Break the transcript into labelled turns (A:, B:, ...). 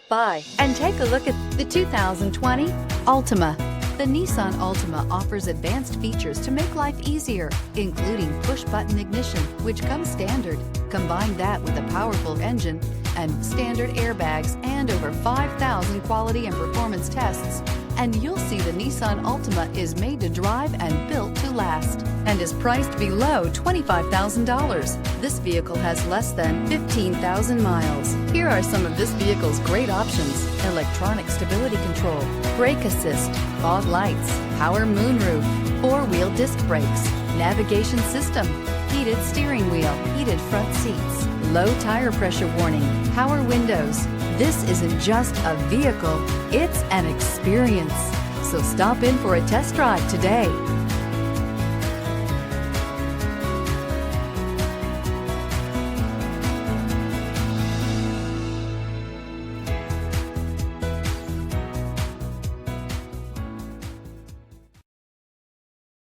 A: Stop by and take a look at the 2020 Altima. The Nissan Altima offers advanced features to make life easier, including push-button ignition, which comes standard. Combine that with a powerful engine and standard airbags and over 5,000 quality and performance tests, and you'll see the Nissan Altima is made to drive and built to last and is priced below $25,000. This vehicle has less than 15,000 miles. Here are some of this vehicle's great options: electronic stability control, brake assist, fog lights, power moonroof, four-wheel disc brakes, navigation system, heated steering wheel, heated front seats, low tire pressure warning, power windows. This isn't just a vehicle, it's an experience. So stop in for a test drive today.